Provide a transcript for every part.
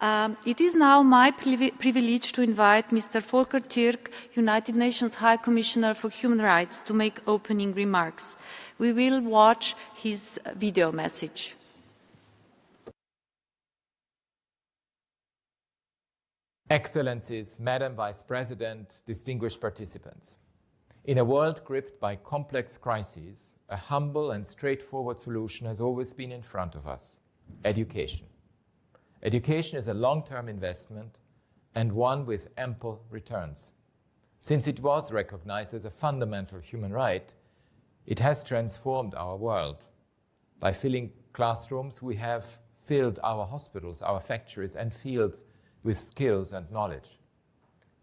It is now my privilege to invite Mr. Volker Türk, United Nations High Commissioner for Human Rights, to make opening remarks. We will watch his video message. Excellencies, Madam Vice President, distinguished participants. In a world gripped by complex crises, a humble and straightforward solution has always been in front of us: education. Education is a long-term investment and one with ample returns. Since it was recognized as a fundamental human right, it has transformed our world. By filling classrooms, we have filled our hospitals, our factories, and fields with skills and knowledge.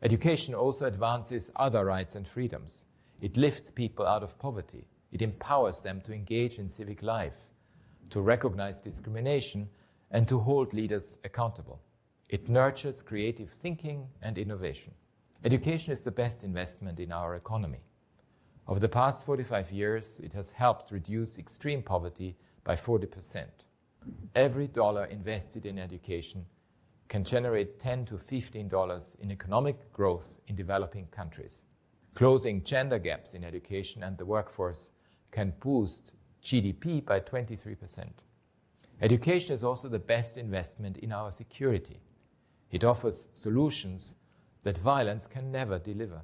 Education also advances other rights and freedoms. It lifts people out of poverty. It empowers them to engage in civic life, to recognize discrimination, and to hold leaders accountable. It nurtures creative thinking and innovation. Education is the best investment in our economy. Over the past 45 years, it has helped reduce extreme poverty by 40%. Every dollar invested in education can generate $10 to $15 in economic growth in developing countries. Closing gender gaps in education and the workforce can boost GDP by 23%. Education is also the best investment in our security. It offers solutions that violence can never deliver.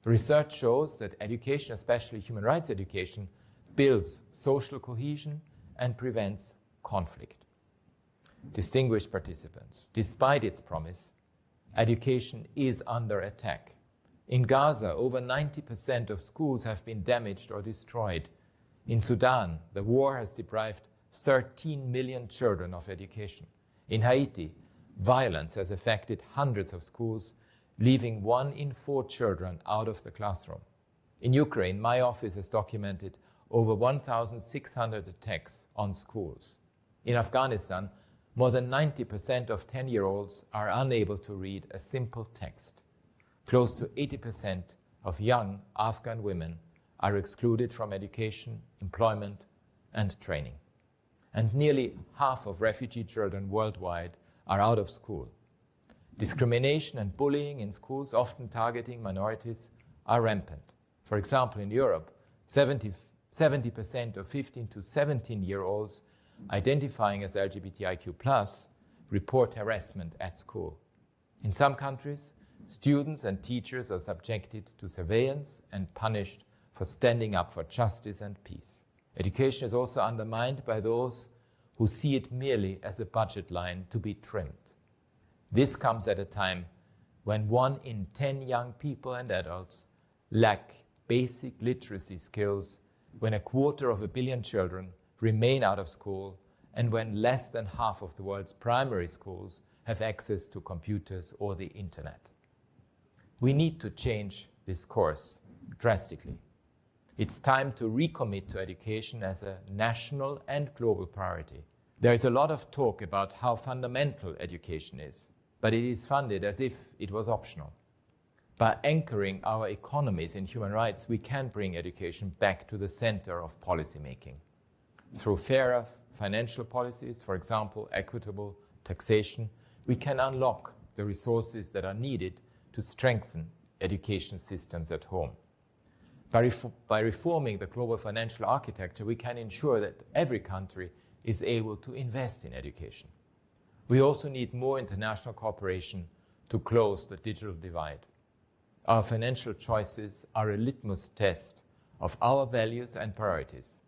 Research shows that education, especially human rights education, builds social cohesion and prevents conflict. Distinguished participants, despite its promise, education is under attack. In Gaza, over 90% of schools have been damaged or destroyed. In Sudan, the war has deprived 13 million children of education. In Haiti, violence has affected hundreds of schools, leaving 1 in 4 children out of the classroom. In Ukraine, my office has documented over 1,600 attacks on schools. In Afghanistan, more than 90% of 10-year-olds are unable to read a simple text. Close to 80% of young Afghan women are excluded from education, employment, and training. And nearly half of refugee children worldwide are out of school. Discrimination and bullying in schools, often targeting minorities, are rampant. For example, in Europe, 70% of 15 to 17-year-olds identifying as LGBTIQ+ report harassment at school. In some countries, students and teachers are subjected to surveillance and punished for standing up for justice and peace. Education is also undermined by those who see it merely as a budget line to be trimmed. This comes at a time when 1 in 10 young people and adults lack basic literacy skills, when 250 million children remain out of school, and when less than half of the world's primary schools have access to computers or the internet. We need to change this course drastically. It's time to recommit to education as a national and global priority. There is a lot of talk about how fundamental education is, but it is funded as if it was optional. By anchoring our economies in human rights, we can bring education back to the center of policymaking. Through fairer financial policies, for example, equitable taxation, we can unlock the resources that are needed to strengthen education systems at home. By reforming the global financial architecture, we can ensure that every country is able to invest in education. We also need more international cooperation to close the digital divide. Our financial choices are a litmus test of our values and priorities.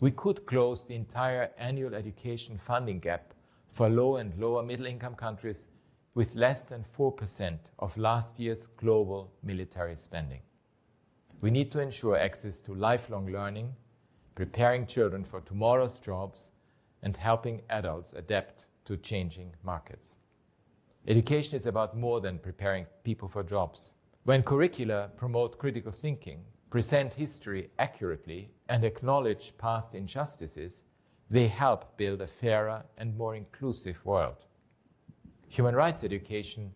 We could close the entire annual education funding gap for low and lower middle-income countries with less than 4% of last year's global military spending. We need to ensure access to lifelong learning, preparing children for tomorrow's jobs, and helping adults adapt to changing markets. Education is about more than preparing people for jobs. When curricula promote critical thinking, present history accurately, and acknowledge past injustices, they help build a fairer and more inclusive world. Human rights education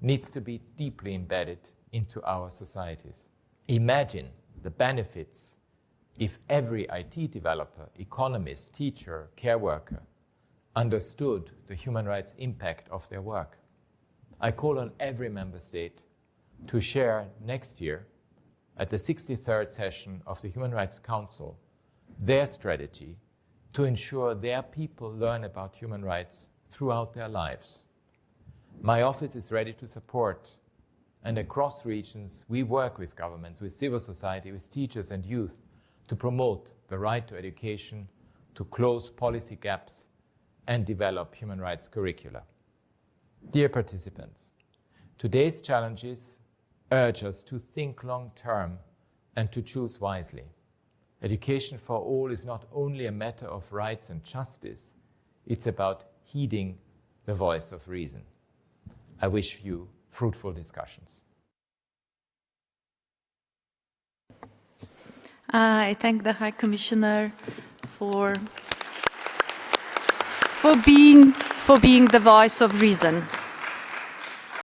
needs to be deeply embedded into our societies. Imagine the benefits if every IT developer, economist, teacher, care worker understood the human rights impact of their work. I call on every member state to share next year, at the 63rd session of the Human Rights Council, their strategy to ensure their people learn about human rights throughout their lives. My office is ready to support, and across regions we work with governments, with civil society, with teachers and youth to promote the right to education, to close policy gaps, and develop human rights curricula. Dear participants, today's challenges urge us to think long-term and to choose wisely. Education for all is not only a matter of rights and justice, it's about heeding the voice of reason. I wish you fruitful discussions. I thank the High Commissioner for being the voice of reason.